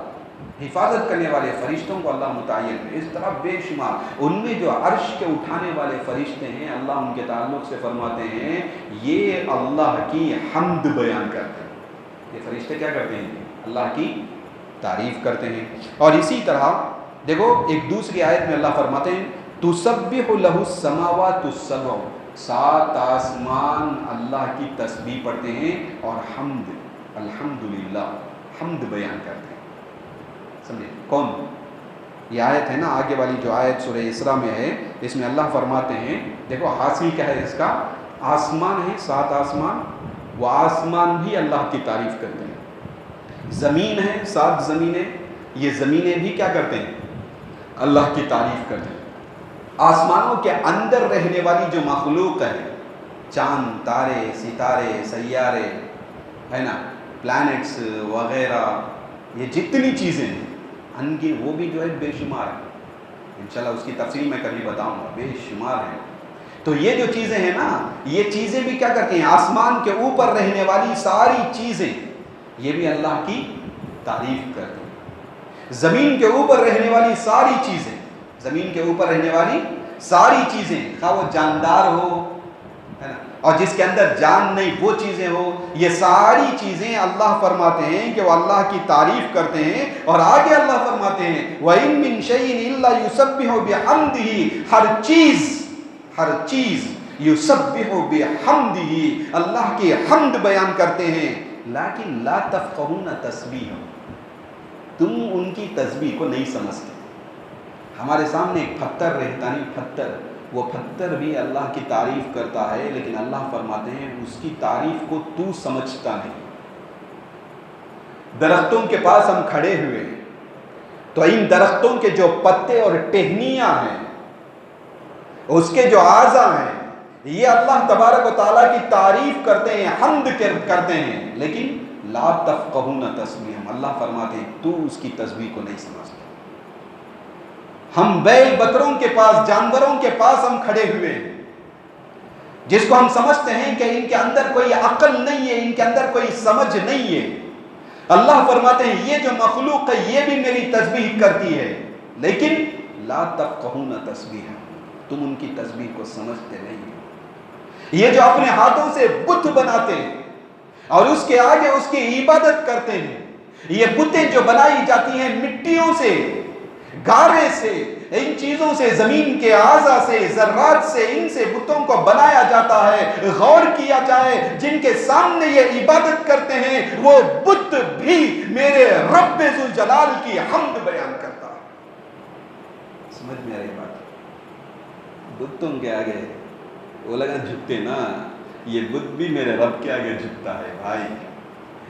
حفاظت کرنے والے فرشتوں کو اللہ متعین ہے۔ اس طرح بے شمار ان میں جو عرش کے اٹھانے والے فرشتے ہیں، اللہ ان کے تعلق سے فرماتے ہیں یہ اللہ کی حمد بیان کرتے ہیں۔ یہ فرشتے کیا کرتے ہیں؟ اللہ کی تعریف کرتے ہیں۔ اور اسی طرح دیکھو ایک دوسری آیت میں اللہ فرماتے ہیں تسبح لہ السماوات السبع، 7 آسمان اللہ کی تسبیح پڑھتے ہیں اور حمد، الحمدللہ، حمد بیان کرتے ہیں۔ سمجھے کون؟ یہ آیت ہے نا آگے والی جو آیت سورہ اسراء میں ہے، اس میں اللہ فرماتے ہیں دیکھو حاصل کیا ہے اس کا؟ آسمان ہے 7 آسمان، وہ آسمان بھی اللہ کی تعریف کرتے ہیں۔ زمین ہے 7 زمینیں، یہ زمینیں بھی کیا کرتے ہیں؟ اللہ کی تعریف کرتے ہیں۔ آسمانوں کے اندر رہنے والی جو مخلوق ہے، چاند، تارے، ستارے، سیارے ہے نا، پلانٹس وغیرہ، یہ جتنی چیزیں ہیں ان کی وہ بھی جو ہے بے شمار ہیں، انشاءاللہ اس کی تفصیل میں کبھی بتاؤں گا، بے شمار ہیں۔ تو یہ جو چیزیں ہیں نا، یہ چیزیں بھی کیا کرتی ہیں؟ آسمان کے اوپر رہنے والی ساری چیزیں یہ بھی اللہ کی تعریف کرتی ہیں۔ زمین کے اوپر رہنے والی ساری چیزیں، زمین کے اوپر رہنے والی ساری چیزیں، خواہ وہ جاندار ہو ہے نا، اور جس کے اندر جان نہیں وہ چیزیں ہو، یہ ساری چیزیں اللہ فرماتے ہیں کہ وہ اللہ کی تعریف کرتے ہیں۔ اور آگے اللہ فرماتے ہیں وَإِن مِّن شَيْءٍ إِلَّا يُسَبِّحُ بِحَمْدِهِ، ہر چیز یسبح بحمدہ، اللہ کی حمد بیان کرتے ہیں، لیکن لا تفقہون تسبیحہ، تم ان کی تسبیح کو نہیں سمجھتے۔ ہمارے سامنے ایک پتھر رہتا نہیں، پتھر، وہ پتھر بھی اللہ کی تعریف کرتا ہے، لیکن اللہ فرماتے ہیں اس کی تعریف کو تو سمجھتا نہیں۔ درختوں کے پاس ہم کھڑے ہوئے ہیں تو ان درختوں کے جو پتے اور ٹہنیاں ہیں، اس کے جو اعضاء ہیں، یہ اللہ تبارک و تعالیٰ کی تعریف کرتے ہیں، حمد کرتے ہیں، لیکن لا تفقہون تسبیحہم، اللہ فرماتے ہیں تو اس کی تسبیح کو نہیں سمجھتا۔ ہم بیل بکروں کے پاس، جانوروں کے پاس ہم کھڑے ہوئے ہیں، جس کو ہم سمجھتے ہیں کہ ان کے اندر کوئی عقل نہیں ہے، ان کے اندر کوئی سمجھ نہیں ہے۔ اللہ فرماتے ہیں یہ جو مخلوق ہے یہ بھی میری تسبیح کرتی ہے، لیکن لا تفقہون تسبیحہ، تم ان کی تسبیح کو سمجھتے نہیں ہو۔ یہ جو اپنے ہاتھوں سے بت بناتے ہیں اور اس کے آگے اس کی عبادت کرتے ہیں، یہ بتیں جو بنائی جاتی ہیں مٹیوں سے، گارے سے، ان چیزوں سے، زمین کے اعضاء سے، ذرات سے، ان سے بتوں کو بنایا جاتا ہے۔ غور کیا جائے جن کے سامنے یہ عبادت کرتے ہیں وہ بت بھی میرے رب ذوالجلال کی حمد بیان کرتا ہے۔ سمجھ میں آ رہی بات؟ بتوں کے آگے وہ لگا جھکتے نا، یہ بت بھی میرے رب کے آگے جھکتا ہے بھائی۔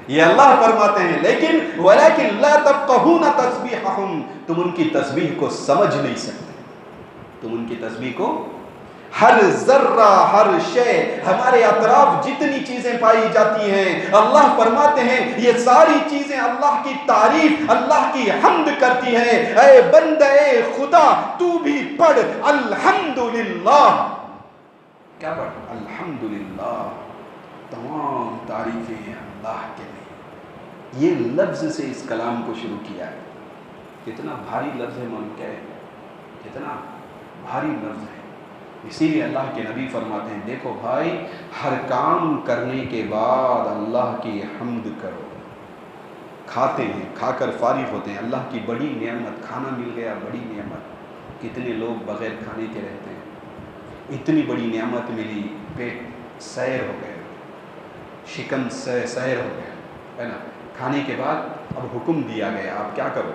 یہ اللہ فرماتے ہیں لیکن وَلَكِنْ لَا تَفْقَهُونَ تَسْبِيحَهُمْ، تم ان کی تسبیح کو سمجھ نہیں سکتے، تم ان کی تسبیح کو، ہر ذرہ، ہر شے، ہمارے اطراف جتنی چیزیں پائی جاتی ہیں، اللہ فرماتے ہیں یہ ساری چیزیں اللہ کی تعریف، اللہ کی حمد کرتی ہیں۔ اے بندے خدا تو بھی پڑھ الحمدللہ، کیا پڑھ؟ الحمدللہ، تمام تعریفیں ہیں اللہ کے لیے۔ یہ لفظ سے اس کلام کو شروع کیا ہے۔ کتنا بھاری لفظ ہے، معلوم کیا ہے؟ کتنا بھاری لفظ ہے۔ اسی لیے اللہ کے نبی فرماتے ہیں دیکھو بھائی، ہر کام کرنے کے بعد اللہ کی حمد کرو۔ کھاتے ہیں، کھا کر فارغ ہوتے ہیں، اللہ کی بڑی نعمت، کھانا مل گیا، بڑی نعمت۔ کتنے لوگ بغیر کھانے کے رہتے ہیں، اتنی بڑی نعمت ملی، پیٹ سیر ہو گئے، شکم سیر ہو گیا، ہے نا؟ کھانے کے بعد اب حکم دیا گیا آپ کیا کرو؟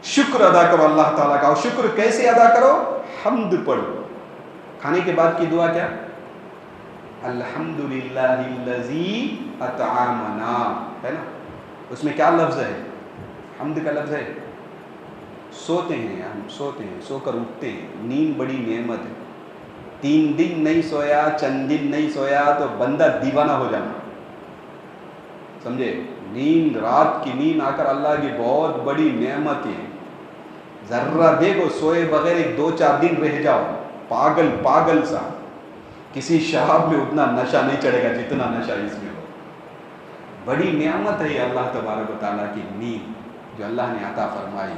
شکر ادا کرو اللہ تعالیٰ کا۔ اور شکر کیسے ادا کرو؟ حمد پڑھو۔ کھانے کے بعد کی دعا کیا؟ الحمدللہ الذی اطعمنا، ہے نا؟ اس میں کیا لفظ ہے؟ حمد کا لفظ ہے۔ سوتے ہیں ہم، سوتے ہیں، سو کر اٹھتے ہیں، نیند بڑی نعمت ہے۔ 3 دن نہیں سویا، چند دن نہیں سویا تو بندہ دیوانہ ہو جانا، سمجھے؟ نیند، رات کی نیند آ کر اللہ کی بہت بڑی نعمت ہے۔ ذرہ دیکھو سوئے بغیر 2-4 دن رہ جاؤ، پاگل سا، کسی شراب میں اتنا نشہ نہیں چڑھے گا جتنا نشہ اس میں ہو۔ بڑی نعمت ہے یہ اللہ تبارک و تعالیٰ کی نیند جو اللہ نے عطا فرمائی۔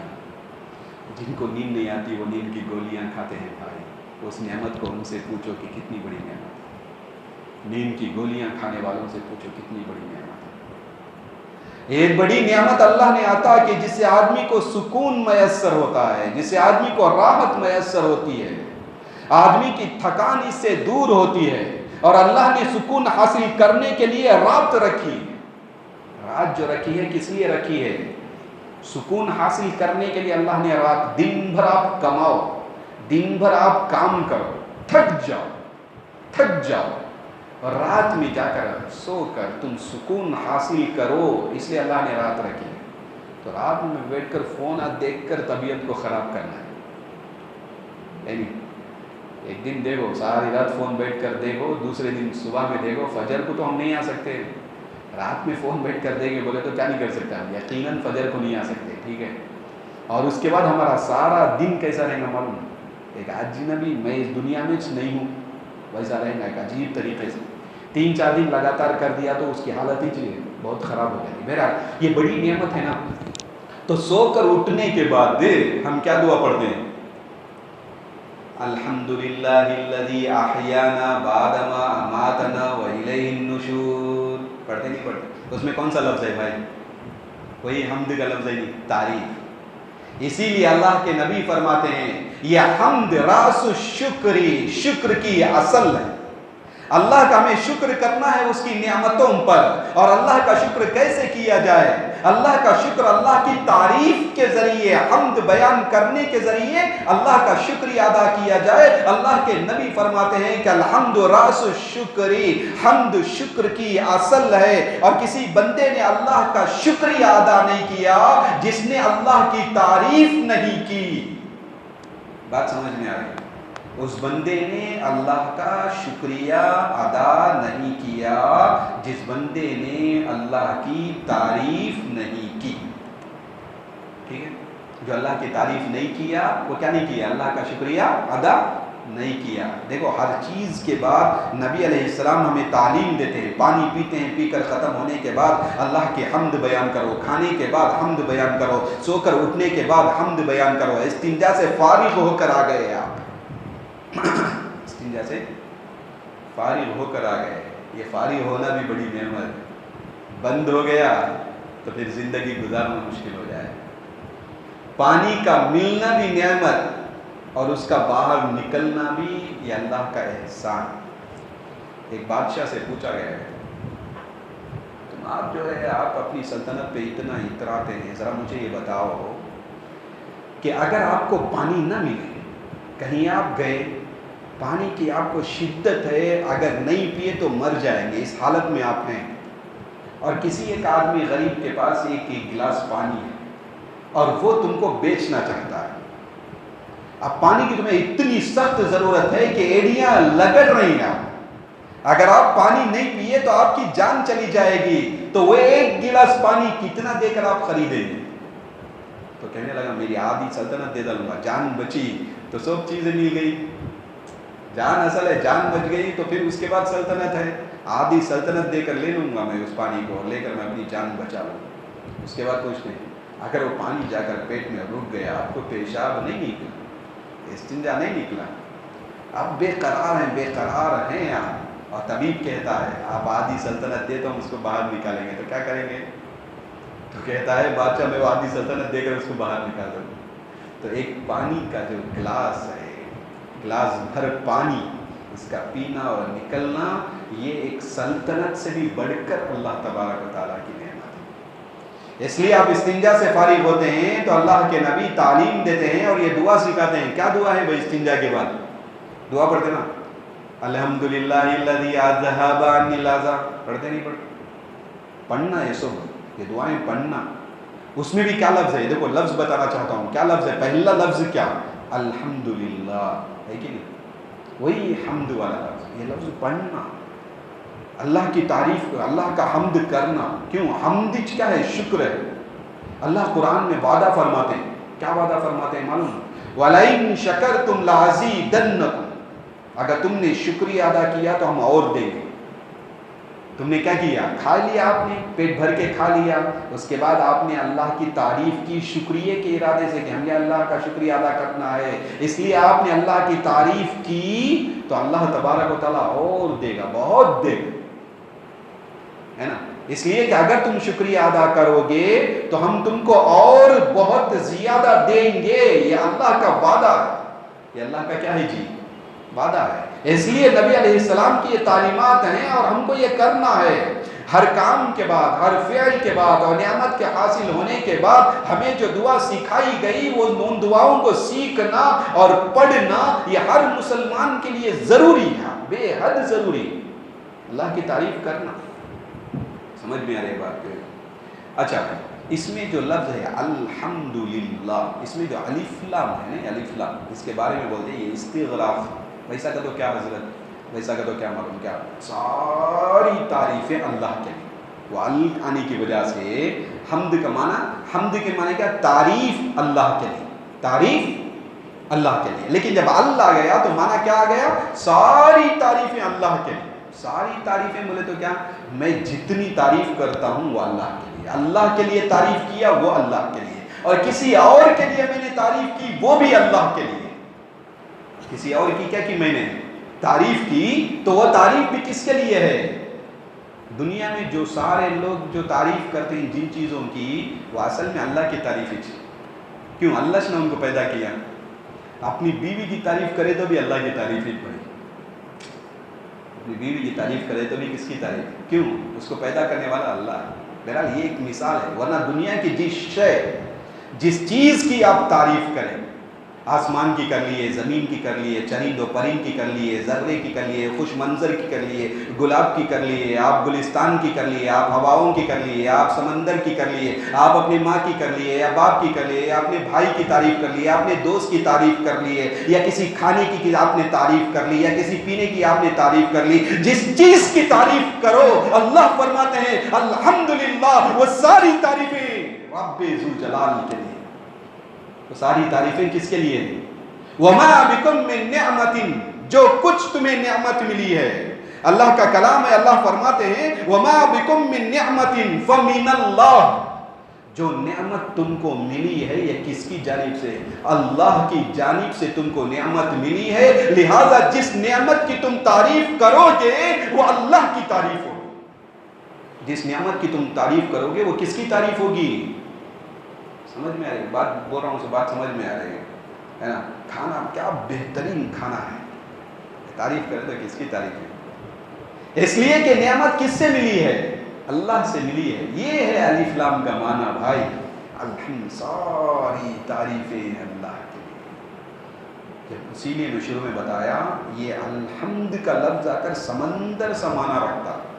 جن کو نیند نہیں آتی وہ نیند کی گولیاں کھاتے ہیں بھائی، اس نعمت کو ان سے پوچھو کہ کتنی بڑی نعمت ہے۔ نیند کی گولیاں کھانے والوں سے پوچھو کتنی بڑی نعمت ہے۔ ایک بڑی نعمت اللہ نے عطا کی جس سے آدمی کو سکون میسر ہوتا ہے، جس سے آدمی کو راحت میسر ہوتی ہے، آدمی کی تھکان اس سے دور ہوتی ہے۔ اور اللہ نے سکون حاصل کرنے کے لیے رات رکھی۔ رات جو رکھی ہے کس لیے رکھی ہے؟ سکون حاصل کرنے کے لیے اللہ نے رات۔ دن بھر آپ کماؤ، دن بھر آپ کام کرو، تھک جاؤ، اور رات میں جا کر سو کر تم سکون حاصل کرو، اس لیے اللہ نے رات رکھی ہے۔ تو رات میں بیٹھ کر فون دیکھ کر طبیعت کو خراب کرنا ہے، یعنی ایک دن دیکھو ساری رات فون بیٹھ کر دیکھو، دوسرے دن صبح میں دیکھو۔ فجر کو تو ہم نہیں آ سکتے، رات میں فون بیٹھ کر دیکھے بولے تو کیا نہیں کر سکتے ہم؟ یقیناً فجر کو نہیں آ سکتے، ٹھیک ہے؟ اور اس کے بعد ہمارا سارا دن کیسا رہے گا معلوم؟ ایک اجنبی، میں اس دنیا میں نہیں ہوں ویسا رہے گا، ایک عجیب طریقے سے۔ 3-4 دن لگاتار کر دیا تو اس کی حالت ہی بہت خراب ہو جاتی۔ بہرحال یہ بڑی نعمت ہے نا۔ تو سو کر اٹھنے کے بعد ہم کیا دعا پڑھتے ہیں؟ الحمدللہ الذی احیانا بعدما اماتنا والیہ النشور، پڑھتے نہیں پڑھتے؟ اس میں کون سا لفظ ہے بھائی؟ وہی حمد کا لفظ ہے، نہیں تعریف۔ اسی لیے اللہ کے نبی فرماتے ہیں یہ حمد راس الشکری، شکر کی اصل ہے۔ اللہ کا ہمیں شکر کرنا ہے اس کی نعمتوں پر۔ اور اللہ کا شکر کیسے کیا جائے؟ اللہ کا شکر اللہ کی تعریف کے ذریعے، حمد بیان کرنے کے ذریعے اللہ کا شکریہ ادا کیا جائے۔ اللہ کے نبی فرماتے ہیں کہ الحمد راس الشکری، حمد شکر کی اصل ہے۔ اور کسی بندے نے اللہ کا شکریہ ادا نہیں کیا جس نے اللہ کی تعریف نہیں کی۔ بات سمجھ میں آ رہی؟ اس بندے نے اللہ کا شکریہ ادا نہیں کیا جس بندے نے اللہ کی تعریف نہیں کی، ٹھیک ہے؟ جو اللہ کی تعریف نہیں کیا وہ کیا نہیں کیا؟ اللہ کا شکریہ ادا نہیں کیا۔ دیکھو ہر چیز کے بعد نبی علیہ السلام ہمیں تعلیم دیتے ہیں۔ پانی پیتے ہیں، پی کر ختم ہونے کے بعد اللہ کی حمد بیان کرو، کھانے کے بعد حمد بیان کرو، سو کر اٹھنے کے بعد حمد بیان کرو۔ استنجا سے فارغ ہو کر آ گئے آپ، استنجا سے فارغ ہو کر آ گئے۔ یہ فارغ ہونا بھی بڑی نعمت ہے۔ بند ہو گیا تو پھر زندگی گزارنا مشکل ہو جائے. پانی کا ملنا بھی نعمت اور اس کا باہر نکلنا بھی یہ اللہ کا احسان. ایک بادشاہ سے پوچھا گیا ہے تم آپ جو ہے آپ اپنی سلطنت پہ اتنا اتراتے ہیں, ذرا مجھے یہ بتاؤ کہ اگر آپ کو پانی نہ ملے, کہیں آپ گئے, پانی کی آپ کو شدت ہے, اگر نہیں پیے تو مر جائیں گے, اس حالت میں آپ ہیں, اور کسی ایک آدمی غریب کے پاس ایک گلاس پانی ہے اور وہ تم کو بیچنا چاہتا ہے. اب پانی کی تمہیں اتنی سخت ضرورت ہے کہ ایڑیاں لگڑ رہی ہیں, اگر آپ پانی نہیں پیے تو آپ کی جان چلی جائے گی, تو وہ ایک گلاس پانی کتنا دے کر آپ خریدیں گے؟ تو کہنے لگا میری آدھی سلطنت دے دوں گا, جان بچی تو سب چیزیں مل گئی, جان اصل ہے, جان بچ گئی تو پھر اس کے بعد سلطنت ہے. آدھی سلطنت دے کر لے لوں گا میں اس پانی کو, لے کر میں اپنی جان بچا لوں, اس کے بعد کچھ نہیں. اگر وہ پانی جا کر پیٹ میں رک گیا, آپ کو پیشاب نہیں نکلا, استنجا نہیں نکلا, آپ بے قرار ہیں آپ, اور طبیب کہتا ہے آپ آدھی سلطنت دیتا ہوں اس کو باہر نکالیں گے, تو کیا کریں گے؟ تو کہتا ہے بادشاہ میں وہ آدھی سلطنت دے کر اس کو باہر نکال دوں. تو ایک پانی کا جو گلاس ہے, گلاس بھر پانی, اس کا پینا اور نکلنا, یہ ایک سلطنت سے بھی بڑھ کر اللہ تبارک و تعالیٰ کی نعمت ہے. اس لیے آپ استنجا سے فارغ ہوتے ہیں تو اللہ کے نبی تعلیم دیتے ہیں اور یہ دعا سکھاتے ہیں. کیا دعا ہے بھائی استنجا کے بعد؟ دعا پڑھتے نا, الحمدللہ الذی اذھب عنی الاذى, پڑھتے نہیں پڑھتے؟ پڑھنا ہے سب, یہ دعائیں پڑھنا. اس میں بھی کیا لفظ ہے, دیکھو لفظ بتانا چاہتا ہوں, کیا لفظ ہے؟ پہلا لفظ کیا؟ الحمدللہ, ہے کہ نہیں؟ وہی حمد والا لفظ, یہ لفظ پڑھنا, اللہ کی تعریف, اللہ کا حمد کرنا. کیوں؟ حمد کیا ہے؟ شکر ہے. اللہ قرآن میں وعدہ فرماتے ہیں, کیا وعدہ فرماتے ہیں معلوم؟ وَلَئِن شَكَرْتُمْ لَأَزِيدَنَّكُمْ, اگر تم نے شکریہ ادا کیا تو ہم اور دیں گے. تم نے کیا کیا؟ کھا لیا, آپ نے پیٹ بھر کے کھا لیا, اس کے بعد آپ نے اللہ کی تعریف کی شکریہ کے ارادے سے کہ ہمیں اللہ کا شکریہ ادا کرنا ہے, اس لیے آپ نے اللہ کی تعریف کی, تو اللہ تبارک و تعالیٰ اور دے گا, بہت دے گا, ہے نا. اس لیے کہ اگر تم شکریہ ادا کرو گے تو ہم تم کو اور بہت زیادہ دیں گے. یہ اللہ کا وعدہ ہے, یہ اللہ کا کیا ہے جی؟ وعدہ ہے. اس لیے نبی علیہ السلام کی یہ تعلیمات ہیں اور ہم کو یہ کرنا ہے. ہر کام کے بعد, ہر فعل کے بعد اور نعمت کے حاصل ہونے کے بعد ہمیں جو دعا سکھائی گئی, وہ ان دعاؤں کو سیکھنا اور پڑھنا یہ ہر مسلمان کے لیے ضروری ہے, بے حد ضروری. اللہ کی تعریف کرنا, سمجھ میں آ رہی بات ہے؟ اچھا, اس میں جو لفظ ہے الحمدللہ, اس میں جو الف لام ہے نا, الف لام, اس کے بارے میں بولتے ہیں یہ استغراق. ویسا کا تو کیا حضرت, ویسا کا تو کیا معلوم, کیا ساری تعریفیں اللہ کے لیے. وہ ال آنے کی وجہ سے حمد کا معنی, حمد کے معنی کیا؟ تعریف اللہ کے لیے, تعریف اللہ کے لیے. لیکن جب اللہ گیا تو معنی کیا آ گیا؟ ساری تعریفیں اللہ کے لیے. ساری تعریفیں بولے تو کیا؟ میں جتنی تعریف کرتا ہوں وہ اللہ کے لیے. اللہ کے لیے تعریف کیا وہ اللہ کے لیے, اور کسی اور کے لیے میں نے تعریف کی وہ بھی اللہ کے لیے. کسی اور کی کیا کی میں نے تعریف کی, تو وہ تعریف بھی کس کے لیے ہے؟ دنیا میں جو سارے لوگ جو تعریف کرتے ہیں جن چیزوں کی, وہ اصل میں اللہ کی تعریف ہی. کیوں؟ اللہ نے ان کو پیدا کیا. اپنی بیوی کی تعریف کرے تو بھی اللہ کی تعریف ہی پڑے, اپنی بیوی کی تعریف کرے تو بھی کس کی تعریف؟ کیوں؟ اس کو پیدا کرنے والا اللہ ہے. بہرحال یہ ایک مثال ہے, ورنہ دنیا کی جس چیز کی آپ تعریف کریں, آسمان کی کر لیے, زمین کی کر لیے, چرند و پرند کی کر لیے, ذرے کی کر لیے, خوش منظر کی کر لیے, گلاب کی کر لیے, آپ گلستان کی کر لیے, آپ ہواؤں کی کر لیے, آپ سمندر کی کر لیے, آپ اپنی ماں کی کر لیے, یا باپ کی کر لیے, اپنے بھائی کی تعریف کر لیے, اپنے دوست کی تعریف کر لیے, یا کسی کھانے کی آپ نے تعریف کر لی, یا کسی پینے کی آپ نے تعریف کر لی, جس چیز کی تعریف کرو, اللہ فرماتے ہیں الحمدللہ, وہ ساری تعریفیں رب ذو جلال کے لیے. تو ساری تعریفیں کس کے لیے ہیں؟ وَمَا بِكُم مِّن نِعْمَةٍ, جو کچھ تمہیں نعمت ملی ہے. اللہ کا کلام ہے, اللہ فرماتے ہیں وَمَا بِكُم مِّن نِعْمَةٍ فَمِنَ اللَّهِ, جو نعمت تم کو ملی ہے یہ کس کی جانب سے؟ اللہ کی جانب سے تم کو نعمت ملی ہے. لہذا جس نعمت کی تم تعریف کرو گے وہ اللہ کی تعریف ہوگی. جس نعمت کی تم تعریف کرو گے وہ کس کی تعریف ہوگی؟ سمجھ میں آ رہی بات بول رہا ہوں، سے بات سمجھ میں آ رہی ہے نا؟ کھانا کیا بہترین کھانا ہے، تعریف کرے تو کس کی تعریف ہے؟ اس لیے کہ نعمت کس سے ملی ہے؟ اللہ سے ملی ہے۔ یہ ہے الف لام کا معنی بھائی، الحمد، ساری تعریفیں اللہ کی۔ اسی لیے میں شروع میں بتایا یہ الحمد کا لفظ آ کر سمندر سا معنی رکھتا ہے۔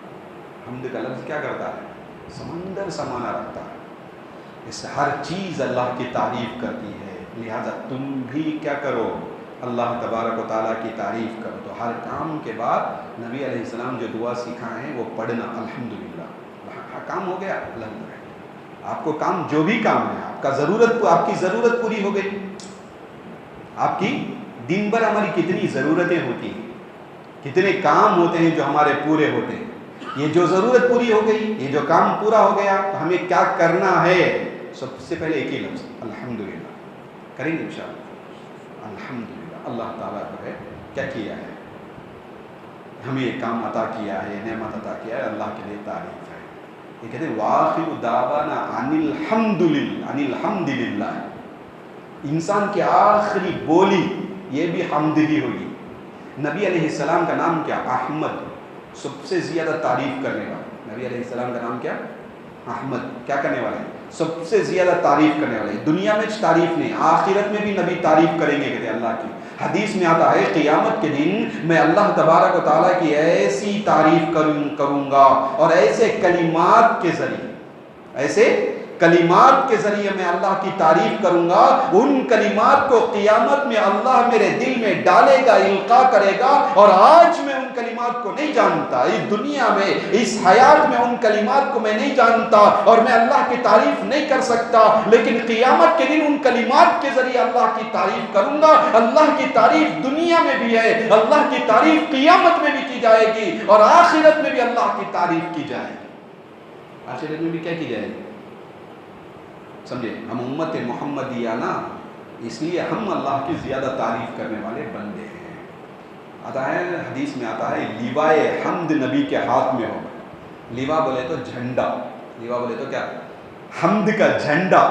حمد کا لفظ کیا کرتا ہے؟ سمندر سا معنی رکھتا ہے۔ اس سے ہر چیز اللہ کی تعریف کرتی ہے، لہذا تم بھی کیا کرو؟ اللہ تبارک و تعالیٰ کی تعریف کرو۔ تو ہر کام کے بعد نبی علیہ السلام جو دعا سکھائے ہیں وہ پڑھنا، الحمدللہ۔ کام ہو گیا الحمدللہ، آپ کو کام جو بھی کام ہے، آپ کی ضرورت پوری ہو گئی۔ آپ کی دن بھر ہماری کتنی ضرورتیں ہوتی ہیں، کتنے کام ہوتے ہیں جو ہمارے پورے ہوتے ہیں۔ یہ جو ضرورت پوری ہو گئی، یہ جو کام پورا ہو گیا، تو ہمیں کیا کرنا ہے؟ سب سے پہلے ایک ہی لفظ الحمدللہ کریں گے انشاءاللہ۔ الحمدللہ، اللہ تعالیٰ کو ہے کیا کیا ہے، ہمیں یہ کام عطا کیا ہے، نعمت عطا کیا ہے، اللہ کے لیے تعریف ہے۔ یہ کہتے ہیں وآخر دعوانا ان الحمدللہ، انسان کی آخری بولی یہ بھی حمد ہی ہوگی۔ نبی علیہ السلام کا نام کیا؟ احمد، سب سے زیادہ تعریف کرنے والا۔ نبی علیہ السلام کا نام کیا؟ احمد، کیا کرنے والے ہیں؟ سب سے زیادہ تعریف کرنے والے۔ دنیا میں تعریف نہیں، آخرت میں بھی نبی تعریف کریں گے کہتے ہیں اللہ کی۔ حدیث میں آتا ہے قیامت کے دن میں اللہ تبارک و تعالیٰ کی ایسی تعریف کروں گا، اور ایسے کلمات کے ذریعے میں اللہ کی تعریف کروں گا، ان کلمات کو قیامت میں اللہ میرے دل میں ڈالے گا، القا کرے گا، اور آج میں ان کلمات کو نہیں جانتا، اس دنیا میں، اس حیات میں ان کلمات کو میں نہیں جانتا اور میں اللہ کی تعریف نہیں کر سکتا، لیکن قیامت کے دن ان کلمات کے ذریعے اللہ کی تعریف کروں گا۔ اللہ کی تعریف دنیا میں بھی ہے، اللہ کی تعریف قیامت میں بھی کی جائے گی، اور آخرت میں بھی اللہ کی تعریف کی جائے گی۔ آخرت میں بھی کیا کی جائے گی؟ سمجھے؟ ہم امت محمدیہ نا، اس لیے ہم اللہ کی زیادہ تعریف کرنے والے بندے ہیں۔ آتا ہے حدیث میں آتا ہے لیوائے حمد نبی کے ہاتھ میں ہو۔ لیوا بولے تو جھنڈا، لیوا بولے تو کیا؟ حمد کا جھنڈا۔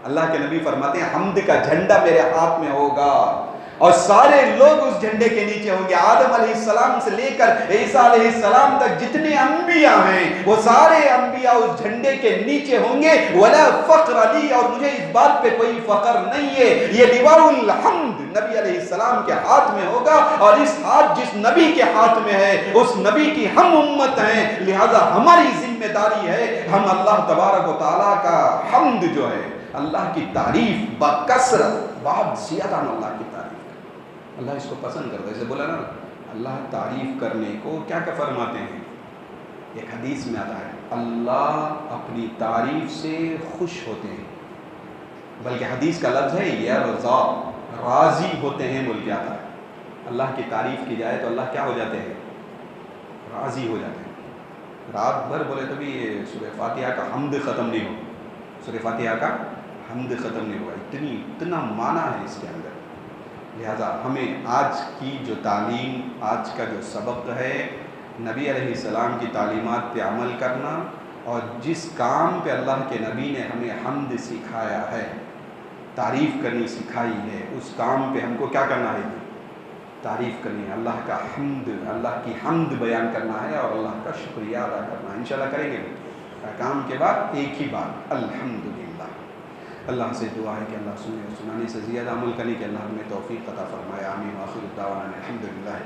اللہ کے نبی فرماتے ہیں حمد کا جھنڈا میرے ہاتھ میں ہوگا، اور سارے لوگ اس جھنڈے کے نیچے ہوں گے۔ آدم علیہ السلام سے لے کر عیسیٰ علیہ السلام تک جتنے انبیاء ہیں وہ سارے انبیاء اس جھنڈے کے نیچے ہوں گے۔ ولا فخر علی، اور مجھے اس بات پہ کوئی فخر نہیں ہے، یہ لیواء الحمد نبی علیہ السلام کے ہاتھ میں ہوگا، اور اس ہاتھ جس نبی کے ہاتھ میں ہے اس نبی کی ہم امت ہیں، لہذا ہماری ذمہ داری ہے ہم اللہ تبارک و تعالیٰ کا حمد جو ہے، اللہ کی تعریف بکثرت، بہت زیادہ ہم اللہ کی تعریف، اللہ اس کو پسند کرتا ہے۔ جیسے بولا نا اللہ تعریف کرنے کو کیا فرماتے ہیں؟ ایک حدیث میں آتا ہے اللہ اپنی تعریف سے خوش ہوتے ہیں، بلکہ حدیث کا لفظ ہے یرضا، راضی ہوتے ہیں بول کے آتا ہے۔ اللہ کی تعریف کی جائے تو اللہ کیا ہو جاتے ہیں؟ راضی ہو جاتے ہیں۔ رات بھر بولے تو بھی سورہ فاتحہ کا حمد ختم نہیں ہو، سورہ فاتحہ کا حمد ختم نہیں ہوا، اتنا معنی ہے اس کے اندر۔ لہذا ہمیں آج کی جو تعلیم، آج کا جو سبق ہے، نبی علیہ السلام کی تعلیمات پہ عمل کرنا، اور جس کام پہ اللہ کے نبی نے ہمیں حمد سکھایا ہے، تعریف کرنی سکھائی ہے، اس کام پہ ہم کو کیا کرنا ہے؟ تعریف کرنی ہے، اللہ کا حمد، اللہ کی حمد بیان کرنا ہے، اور اللہ کا شکریہ ادا کرنا ہے۔ انشاءاللہ کریں گے کام کے بعد ایک ہی بات الحمدللہ۔ اللہ سے دعا ہے کہ اللہ سنے اور سنانے سے زیادہ عمل کرنے کے اللہ ہمیں توفیق عطا فرمائے۔ آمین۔ وآخر دعوانا الحمدللہ۔